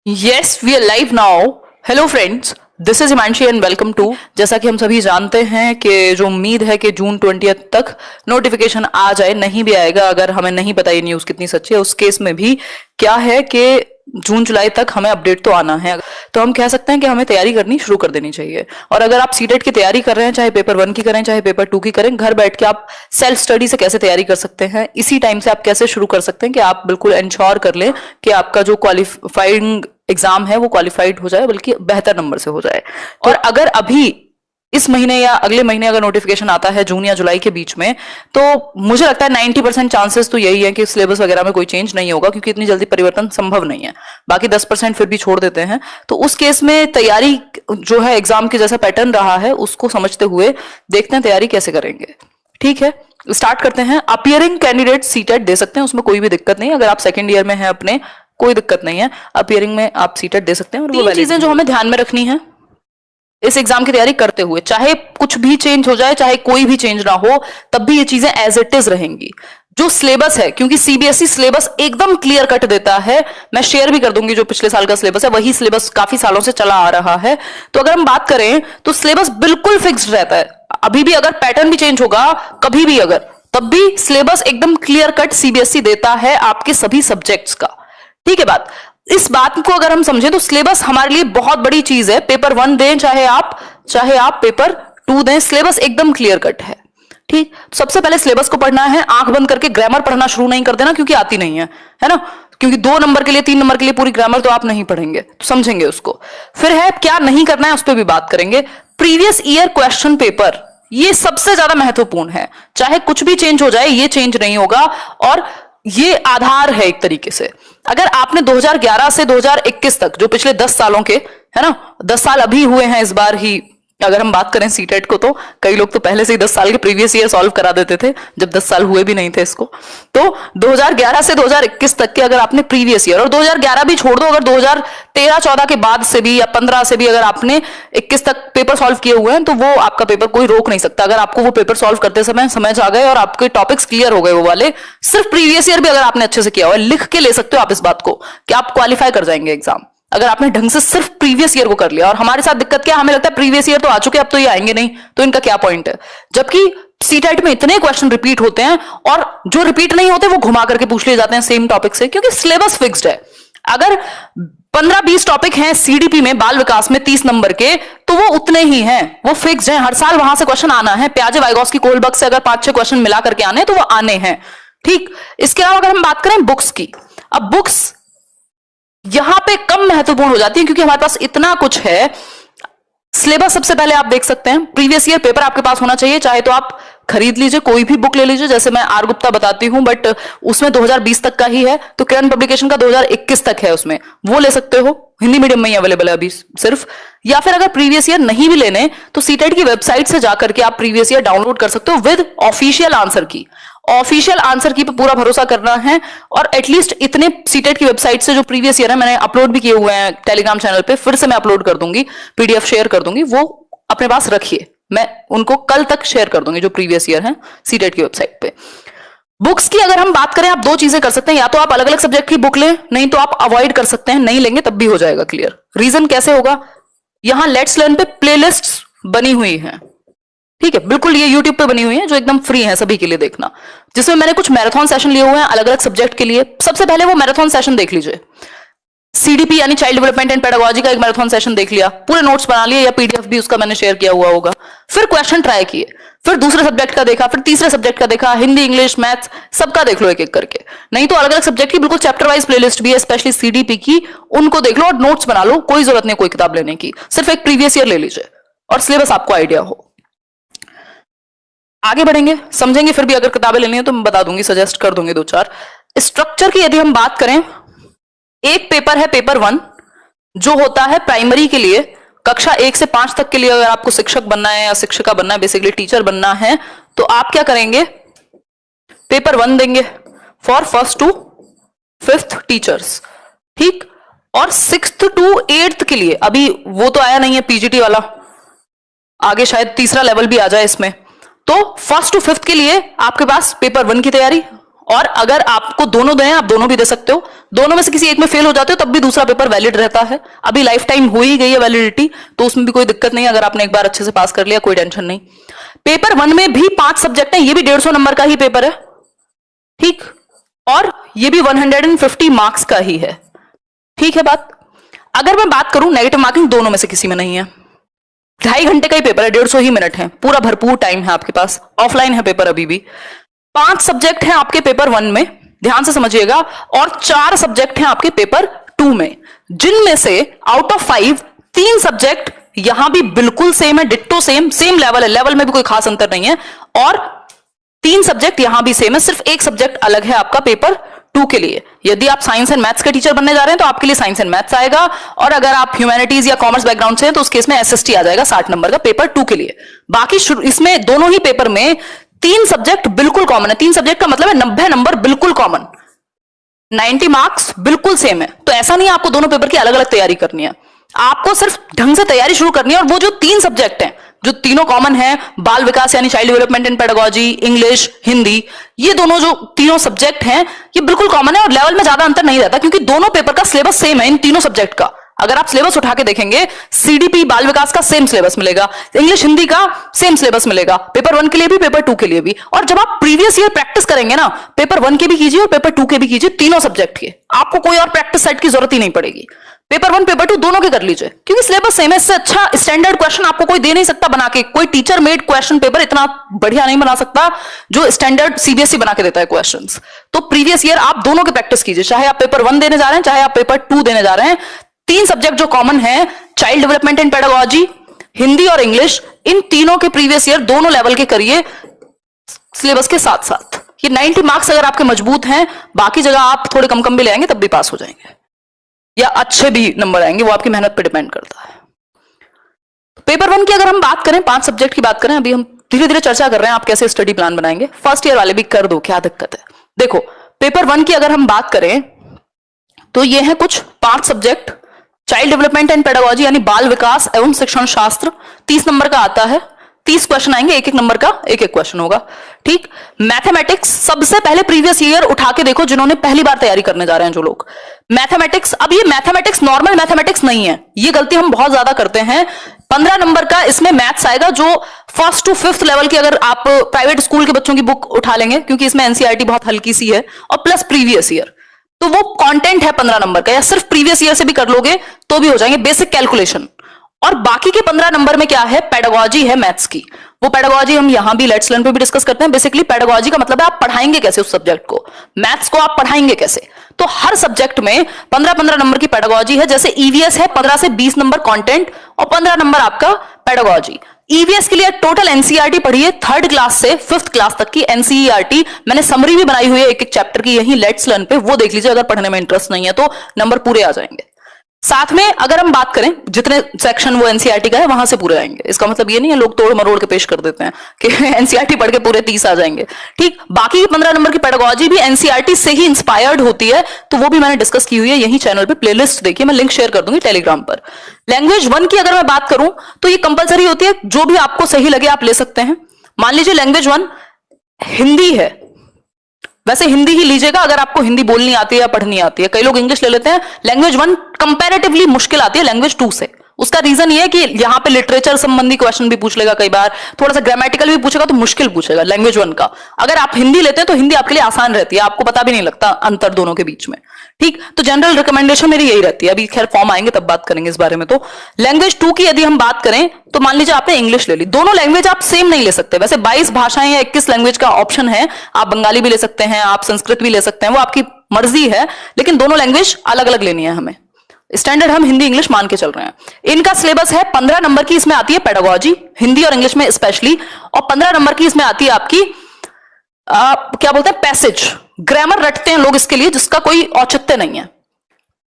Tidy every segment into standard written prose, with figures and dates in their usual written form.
Yes, we are live now. Hello friends, this is Himanshi and welcome to. जैसा कि हम सभी जानते हैं कि जो उम्मीद है कि जून 20 तक नोटिफिकेशन आ जाए, नहीं भी आएगा अगर हमें नहीं पता ये न्यूज कितनी सच्ची है, उस केस में भी क्या है कि जून जुलाई तक हमें अपडेट तो आना है। तो हम कह सकते हैं कि हमें तैयारी करनी शुरू कर देनी चाहिए। और अगर आप सीटेट की तैयारी कर रहे हैं, चाहे पेपर 1 की करें चाहे पेपर 2 की करें, घर बैठ के आप सेल्फ स्टडी से कैसे तैयारी कर सकते हैं, इसी टाइम से आप कैसे शुरू कर सकते हैं कि आप बिल्कुल इंश्योर कर लें कि आपका जो क्वालिफाइंग एग्जाम है वो क्वालिफाइड हो जाए, बल्कि बेहतर नंबर से हो जाए। और अगर अभी इस महीने या अगले महीने अगर नोटिफिकेशन आता है जून या जुलाई के बीच में, तो मुझे लगता है 90% चांसेस तो यही है कि सिलेबस वगैरह में कोई चेंज नहीं होगा, क्योंकि इतनी जल्दी परिवर्तन संभव नहीं है। बाकी 10% फिर भी छोड़ देते हैं। तो उस केस में तैयारी जो है एग्जाम के जैसा पैटर्न रहा है उसको समझते हुए देखते हैं तैयारी कैसे करेंगे। ठीक है, स्टार्ट करते हैं। अपियरिंग कैंडिडेट सीटेट दे सकते हैं, उसमें कोई भी दिक्कत नहीं। अगर आप सेकेंड ईयर में हैं अपने, कोई दिक्कत नहीं है, अपियरिंग में आप सीटेट दे सकते हैं। और वो चीजें जो हमें ध्यान में रखनी है इस एग्जाम की तैयारी करते हुए, चाहे कुछ भी चेंज हो जाए चाहे कोई भी चेंज ना हो, तब भी ये चीजें एज इट इज रहेंगी। जो सिलेबस है, क्योंकि सीबीएसई सिलेबस एकदम क्लियर कट देता है, मैं शेयर भी कर दूंगी जो पिछले साल का सिलेबस है, वही सिलेबस काफी सालों से चला आ रहा है। तो अगर हम बात करें तो सिलेबस बिल्कुल फिक्स्ड रहता है। अभी भी अगर पैटर्न भी चेंज होगा कभी भी अगर, तब भी सिलेबस एकदम क्लियर कट सीबीएसई देता है आपके सभी सब्जेक्ट्स का। ठीक है बात। इस बात को अगर हम समझें तो सिलेबस हमारे लिए बहुत बड़ी चीज है। पेपर 1 दें चाहे आप पेपर 2 दें, सिलेबस एकदम क्लियर कट है। ठीक, सबसे पहले सिलेबस को पढ़ना है, आंख बंद करके ग्रामर पढ़ना शुरू नहीं कर देना, क्योंकि आती नहीं है ना। क्योंकि 2 नंबर के लिए 3 नंबर के लिए पूरी ग्रामर तो आप नहीं पढ़ेंगे, तो समझेंगे उसको। फिर है क्या नहीं करना है, उस पर भी बात करेंगे। प्रीवियस ईयर क्वेश्चन पेपर, ये सबसे ज्यादा महत्वपूर्ण है। चाहे कुछ भी चेंज हो जाए, ये चेंज नहीं होगा और ये आधार है एक तरीके से। अगर आपने 2011 से 2021 तक, जो पिछले 10 सालों के, है ना, 10 साल अभी हुए हैं इस बार ही, अगर हम बात करें सीटेट को, तो कई लोग तो पहले से ही 10 साल के प्रीवियस ईयर सॉल्व करा देते थे, जब 10 साल हुए भी नहीं थे इसको। तो 2011 से 2021 तक के अगर आपने प्रीवियस ईयर, और 2011 भी छोड़ दो, अगर 2013-14 के बाद से भी या 15 से भी अगर आपने 21 तक पेपर सॉल्व किए हुए हैं, तो वो आपका पेपर कोई रोक नहीं सकता। अगर आपको वो पेपर सॉल्व करते समय समझ आ गए और आपके टॉपिक्स क्लियर हो गए वो वाले, सिर्फ प्रीवियस ईयर भी अगर आपने अच्छे से किया हुआ है, लिख के ले सकते हो आप इस बात को कि आप क्वालिफाई कर जाएंगे एग्जाम, अगर आपने ढंग से सिर्फ प्रीवियस ईयर को कर लिया। और हमारे साथ दिक्कत क्या, हमें लगता है प्रीवियस ईयर तो आ चुके, अब तो ये आएंगे नहीं, तो इनका क्या पॉइंट है। जबकि सीटेट में इतने क्वेश्चन रिपीट होते हैं, और जो रिपीट नहीं होते वो घुमा करके पूछ लिए जाते हैं सेम टॉपिक से, क्योंकि सिलेबस फिक्स्ड है। अगर 15-20 टॉपिक हैं सीडीपी में, बाल विकास में 30 नंबर के, तो वो उतने ही हैं, वो फिक्स्ड हैं। हर साल वहां से क्वेश्चन आना है। प्याजे वाइगॉस्की कोलबर्ग से अगर 5-6 क्वेश्चन मिला करके आने, तो वो आने हैं। ठीक, इसके अलावा अगर हम बात करें बुक्स की, अब बुक्स यहां पे कम महत्वपूर्ण हो जाती है, क्योंकि हमारे पास इतना कुछ है। सिलेबस सबसे पहले आप देख सकते हैं, प्रीवियस ईयर पेपर आपके पास होना चाहिए, चाहे तो आप खरीद लीजिए, कोई भी बुक ले लीजिए, जैसे मैं आर गुप्ता बताती हूं, बट उसमें 2020 तक का ही है, तो किरण पब्लिकेशन का 2021 तक है, उसमें वो ले सकते हो, हिंदी मीडियम में ही अवेलेबल है अभी सिर्फ। या फिर अगर प्रीवियस ईयर नहीं भी लेने, तो सीटेट की वेबसाइट से जाकर के आप प्रीवियस ईयर डाउनलोड कर सकते हो विद ऑफिशियल आंसर की। ऑफिशियल आंसर की पे पूरा भरोसा करना है। और एटलीस्ट इतने सीटेट की वेबसाइट से जो प्रीवियस ईयर है, मैंने अपलोड भी किए हुए हैं टेलीग्राम चैनल पे, फिर से मैं अपलोड कर दूंगी, पीडीएफ शेयर कर दूंगी, वो अपने पास रखिए, मैं उनको कल तक शेयर कर दूंगी, जो प्रीवियस ईयर है सीटेट की वेबसाइट पे। बुक्स की अगर हम बात करें, आप 2 चीजें कर सकते हैं, या तो आप अलग अलग सब्जेक्ट की बुक लें, नहीं तो आप अवॉइड कर सकते हैं, नहीं लेंगे तब भी हो जाएगा क्लियर। रीजन कैसे होगा, यहां लेट्स लर्न पे प्लेलिस्ट्स बनी हुई है। ठीक है, बिल्कुल ये यूट्यूब पे बनी हुई है, जो एकदम फ्री है सभी के लिए देखना, जिसमें मैंने कुछ मैराथन सेशन लिए हुए हैं अलग अलग सब्जेक्ट के लिए। सबसे पहले वो मैराथन सेशन देख लीजिए, सीडीपी यानी चाइल्ड डेवलपमेंट एंड पेडागोजी का एक मैराथन सेशन देख लिया, पूरे नोट्स बना लिए, या पीडीएफ भी उसका मैंने शेयर किया हुआ होगा। फिर क्वेश्चन ट्राई किए, फिर दूसरे सब्जेक्ट का देखा, फिर तीसरे सब्जेक्ट का देखा, हिंदी इंग्लिश मैथ्स सबका देख लो एक एक करके। नहीं तो अलग अलग सब्जेक्ट की बिल्कुल चैप्टर वाइज प्लेलिस्ट भी है, स्पेशली सीडीपी की, उनको देख लो और नोट्स बना लो। कोई जरूरत नहीं कोई किताब लेने की, सिर्फ एक प्रीवियस ईयर ले लीजिए और सिलेबस आपको आइडिया हो। आगे बढ़ेंगे, समझेंगे, फिर भी अगर किताबें लेनी है तो मैं बता दूंगी, सजेस्ट कर दूंगी 2-4। स्ट्रक्चर की यदि हम बात करें, एक पेपर है पेपर 1, जो होता है प्राइमरी के लिए, कक्षा 1 से 5 तक के लिए। अगर आपको शिक्षक बनना है या शिक्षिका बनना है, बेसिकली टीचर बनना है, तो आप क्या करेंगे, पेपर 1 देंगे for 1st to 5th teachers. ठीक, और 6th to 8th के लिए अभी वो तो आया नहीं है पीजीटी वाला, आगे शायद तीसरा लेवल भी आ जाए इसमें। तो 1st to 5th के लिए आपके पास पेपर 1 की तैयारी और अगर आपको दोनों दें, आप दोनों भी दे सकते हो, दोनों में से किसी एक में फेल हो जाते हो तब भी दूसरा पेपर वैलिड रहता है। अभी लाइफ टाइम हो ही गई है वैलिडिटी, तो उसमें भी कोई दिक्कत नहीं, अगर आपने एक बार अच्छे से पास कर लिया कोई टेंशन नहीं। पेपर 1 में भी 5 सब्जेक्ट है, ये भी 150 नंबर का ही पेपर है, ठीक, और ये भी 150 मार्क्स का ही है, ठीक है बात। अगर मैं बात करूं नेगेटिव मार्किंग दोनों में से किसी में नहीं है, 2.5 घंटे का ही पेपर है, 150 ही मिनट है, पूरा भरपूर टाइम है आपके पास, ऑफलाइन है पेपर अभी भी। 5 सब्जेक्ट हैं आपके पेपर 1 में, ध्यान से समझिएगा, और 4 सब्जेक्ट हैं आपके पेपर 2 में, जिनमें से आउट ऑफ 5 3 सब्जेक्ट यहां भी बिल्कुल सेम है, डिट्टो सेम लेवल है, लेवल में भी कोई खास अंतर नहीं है, और 3 सब्जेक्ट यहां भी सेम है, सिर्फ एक सब्जेक्ट अलग है आपका पेपर 2 के लिए। यदि आप साइंस एंड मैथ्स के टीचर बनने जा रहे हैं तो आपके लिए साइंस एंड मैथ्स आएगा, और अगर आप ह्यूमैनिटीज या कॉमर्स बैकग्राउंड से हैं तो उस केस में एसएसटी आ जाएगा 60 नंबर का पेपर 2 के लिए। बाकी इसमें दोनों ही पेपर में 3 सब्जेक्ट बिल्कुल कॉमन है, 3 सब्जेक्ट का मतलब है 90 नंबर बिल्कुल कॉमन, 90 मार्क्स बिल्कुल सेम है। तो ऐसा नहीं है आपको दोनों पेपर की अलग अलग तैयारी करनी है, आपको सिर्फ ढंग से तैयारी शुरू करनी है। और वो जो 3 सब्जेक्ट हैं जो तीनों कॉमन है, बाल विकास यानी child development and pedagogy, English, Hindi, ये दोनों जो तीनों सब्जेक्ट हैं ये बिल्कुल कॉमन है और लेवल में ज्यादा अंतर नहीं रहता, क्योंकि दोनों पेपर का सिलेबस सेम है इन तीनों सब्जेक्ट का। अगर आप सिलेबस उठा के देखेंगे, सीडीपी बाल विकास का सेम सिलेबस मिलेगा, इंग्लिश हिंदी का सेम सिलेबस मिलेगा, पेपर 1 के लिए भी पेपर 2 के लिए भी। और जब आप प्रीवियस ईयर प्रैक्टिस करेंगे ना, पेपर 1 के भी कीजिए और पेपर 2 के भी कीजिए, तीनों सब्जेक्ट के, आपको कोई और प्रैक्टिस सेट की जरूरत ही नहीं पड़ेगी। पेपर 1 पेपर 2 दोनों के कर लीजिए, क्योंकि सिलेबस सेम है। इससे अच्छा स्टैंडर्ड क्वेश्चन आपको कोई दे नहीं सकता बना के, कोई टीचर मेड क्वेश्चन पेपर इतना बढ़िया नहीं बना सकता जो स्टैंडर्ड सीबीएसई बना के देता है क्वेश्चंस। तो प्रीवियस ईयर आप दोनों के प्रैक्टिस कीजिए, चाहे आप पेपर 1 देने जा रहे हैं चाहे आप पेपर 2 देने जा रहे हैं। 3 सब्जेक्ट जो कॉमन है, child development and pedagogy, Hindi और इंग्लिश, इन तीनों के प्रीवियस ईयर दोनों लेवल के करिए सिलेबस के साथ साथ। ये 90 मार्क्स अगर आपके मजबूत हैं, बाकी जगह आप थोड़े कम भी ले आएंगे तब भी पास हो जाएंगे, या अच्छे भी नंबर आएंगे, वो आपकी मेहनत पे डिपेंड करता है। पेपर 1 की अगर हम बात करें, 5 सब्जेक्ट की बात करें, अभी हम धीरे धीरे चर्चा कर रहे हैं आप कैसे स्टडी प्लान बनाएंगे। फर्स्ट ईयर वाले भी कर दो, क्या दिक्कत है। देखो पेपर 1 की अगर हम बात करें तो ये है कुछ 5 subject, child development and pedagogy यानी बाल विकास एवं शिक्षण शास्त्र, 30 नंबर का आता है, 30 क्वेश्चन आएंगे, एक नंबर का एक क्वेश्चन होगा, ठीक। मैथमेटिक्स सबसे पहले प्रीवियस ईयर उठा के देखो, जिन्होंने पहली बार तैयारी करने जा रहे हैं जो लोग, मैथमेटिक्स। अब ये मैथमेटिक्स नॉर्मल मैथमेटिक्स नहीं है, ये गलती हम बहुत ज्यादा करते हैं। 15 नंबर का इसमें मैथ्स आएगा, जो 1st to 5th लेवल की अगर आप प्राइवेट स्कूल के बच्चों की बुक उठा लेंगे, क्योंकि इसमें एनसीईआरटी बहुत हल्की सी है, और प्लस प्रीवियस ईयर, तो वो कंटेंट है 15 नंबर का, या सिर्फ प्रीवियस ईयर से भी कर लोगे तो भी हो जाएंगे, बेसिक कैलकुलेशन। और बाकी के 15 नंबर में क्या है, पेडागोजी है मैथ्स की। वो पेडागोजी हम यहां भी लेट्स लर्न पे भी डिस्कस करते हैं। बेसिकली पेडागोजी का मतलब है आप पढ़ाएंगे कैसे उस सब्जेक्ट को, मैथ्स को आप पढ़ाएंगे कैसे। तो हर सब्जेक्ट में 15-15 नंबर की पेडागोजी है। जैसे ईवीएस है 15 से 20 नंबर कंटेंट और 15 नंबर आपका पेडागोजी। ईवीएस के लिए टोटल एनसीईआरटी पढ़िए, 3rd क्लास से 5th क्लास तक की एनसीईआरटी, मैंने समरी भी बनाई हुई है एक एक चैप्टर की, यही लेट्स लर्न पे, वो देख लीजिए अगर पढ़ने में इंटरेस्ट नहीं है तो, नंबर पूरे आ जाएंगे। साथ में अगर हम बात करें जितने सेक्शन वो एनसीईआरटी का है वहां से पूरे आएंगे। इसका मतलब ये नहीं है लोग तोड़ मरोड़ के पेश कर देते हैं कि एनसीईआरटी पढ़ के पूरे 30 आ जाएंगे, ठीक। बाकी 15 नंबर की पेडागोजी भी एनसीईआरटी से ही इंस्पायर्ड होती है, तो वो भी मैंने डिस्कस की हुई है यही चैनल पे, प्लेलिस्ट देखिए, मैं लिंक शेयर कर दूंगी टेलीग्राम पर। लैंग्वेज 1 की अगर मैं बात करूं तो ये कंपलसरी होती है, जो भी आपको सही लगे आप ले सकते हैं। मान लीजिए लैंग्वेज 1 हिंदी है, वैसे हिंदी ही लीजिएगा अगर आपको हिंदी बोलनी आती है या पढ़नी आती है। कई लोग इंग्लिश ले लेते हैं। लैंग्वेज 1 कंपैरेटिवली मुश्किल आती है लैंग्वेज 2 से। उसका रीजन ये है कि यहां पे लिटरेचर संबंधी क्वेश्चन भी पूछ लेगा, कई बार थोड़ा सा ग्रामेटिकल भी पूछेगा, तो मुश्किल पूछेगा लैंग्वेज 1 का। अगर आप हिंदी लेते हैं तो हिंदी आपके लिए आसान रहती है, आपको पता भी नहीं लगता अंतर दोनों के बीच में, ठीक। तो जनरल रिकमेंडेशन मेरी यही रहती है। अभी खैर फॉर्म आएंगे तब बात करेंगे इस बारे में। तो लैंग्वेज 2 की यदि हम बात करें तो मान लीजिए आपने इंग्लिश ले ली, दोनों लैंग्वेज आप सेम नहीं ले सकते। वैसे 22 भाषाएं या 21 लैंग्वेज का ऑप्शन है, आप बंगाली भी ले सकते हैं, आप संस्कृत भी ले सकते हैं, वो आपकी मर्जी है, लेकिन दोनों लैंग्वेज अलग अलग लेनी है हमें। स्टैंडर्ड हम हिंदी इंग्लिश मान के चल रहे हैं। इनका सिलेबस है 15 नंबर की, इसमें आती है पेडागोजी, हिंदी और इंग्लिश में स्पेशली, और 15 नंबर की इसमें आती है आपकी क्या बोलते हैं, पैसेज, ग्रामर रटते हैं लोग इसके लिए, जिसका कोई औचित्य नहीं है।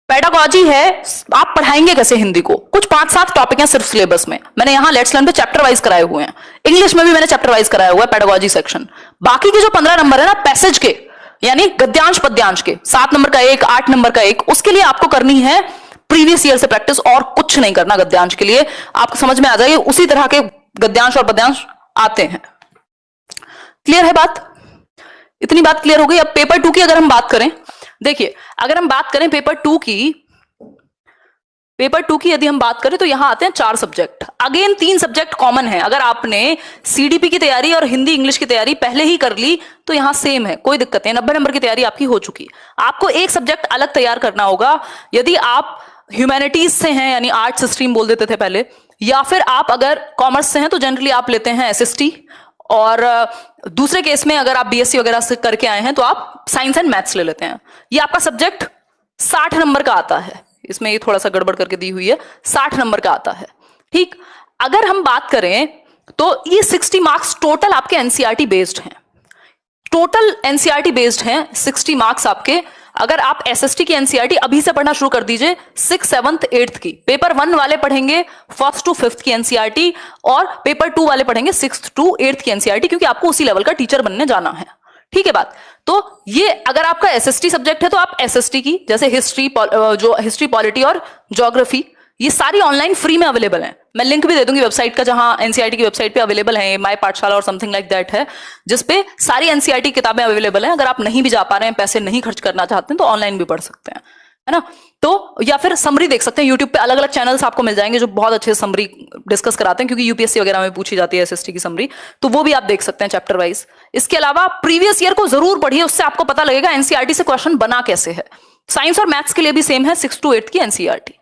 पेडागोजी है आप पढ़ाएंगे कैसे हिंदी को, कुछ 5-7 टॉपिक हैं सिर्फ सिलेबस में। मैंने यहां लेट्स लर्न पे चैप्टर वाइज कराए हुए हैं, इंग्लिश में भी मैंने चैप्टर वाइज कराया हुआ है पेडागोजी सेक्शन। बाकी के जो 15 नंबर है ना पैसेज के, यानी गद्यांश पद्यांश के, 7 नंबर का एक, 8 नंबर का एक, उसके लिए आपको करनी है प्रीवियस ईयर से प्रैक्टिस, और कुछ नहीं करना गद्यांश के लिए। आपको समझ में आ जाएगी, उसी तरह के गद्यांश और पद्यांश आते हैं। क्लियर है बात। इतनी बात क्लियर हो गई। अब पेपर 2 की अगर हम बात करें, देखिए अगर हम बात करें पेपर 2 की यदि हम बात करें तो यहां आते हैं 4 सब्जेक्ट। अगेन 3 सब्जेक्ट कॉमन है। अगर आपने सीडीपी की तैयारी और हिंदी इंग्लिश की तैयारी पहले ही कर ली तो यहां सेम है, कोई दिक्कत नहीं। 90 नंबर की तैयारी आपकी हो चुकी। आपको एक सब्जेक्ट अलग तैयार करना होगा। यदि आप ह्यूमैनिटीज से हैं, यानी आर्ट्स स्ट्रीम बोल देते थे पहले, या फिर आप अगर कॉमर्स से हैं तो जनरली आप लेते हैं एसएसटी, और दूसरे केस में अगर आप बीएससी वगैरह से करके आए हैं तो आप साइंस एंड मैथ्स ले लेते हैं। ये आपका सब्जेक्ट 60 नंबर का आता है। इसमें ये थोड़ा सा गड़बड़ करके दी हुई है, 60 नंबर का आता है। ठीक, अगर हम बात करें तो ये 60 मार्क्स टोटल आपके एनसीईआरटी बेस्ड हैं। टोटल एनसीईआरटी बेस्ड हैं 60 मार्क्स आपके। अगर आप एसएसटी की एनसीईआरटी अभी से पढ़ना शुरू कर दीजिए, 6th 7th 8th की, पेपर 1 वाले पढ़ेंगे 1st to 5th की एनसीईआरटी, और पेपर 2 वाले पढ़ेंगे 6th to 8th की एनसीईआरटी, क्योंकि आपको उसी लेवल का टीचर बनने जाना है। ठीक है बात। तो ये अगर आपका एसएसटी सब्जेक्ट है तो आप एसएसटी की, जैसे हिस्ट्री पॉलिटी और ज्योग्राफी, ये सारी ऑनलाइन फ्री में अवेलेबल है। मैं लिंक भी दे दूंगी वेबसाइट का, जहां एनसीईआरटी की वेबसाइट पे अवेलेबल है, माय पाठशाला और समथिंग लाइक दैट है, जिसपे सारी एनसीईआरटी किताबें अवेलेबल हैं। अगर आप नहीं भी जा पा रहे हैं, पैसे नहीं खर्च करना चाहते हैं, तो ऑनलाइन भी पढ़ सकते हैं, है ना। तो या फिर समरी देख सकते हैं, यूट्यूब पे अलग अलग चैनल्स आपको मिल जाएंगे जो बहुत अच्छे समरी डिस्कस कराते हैं, क्योंकि यूपीएससी वगैरह में पूछी जाती है एसएसटी की समरी, तो वो भी आप देख सकते हैं चैप्टर वाइज। इसके अलावा प्रीवियस ईयर को जरूर पढ़िए, उससे आपको पता लगेगा एनसीईआरटी से क्वेश्चन बना कैसे है। साइंस और मैथ्स के लिए भी सेम है 6th to 8th की एनसीईआरटी।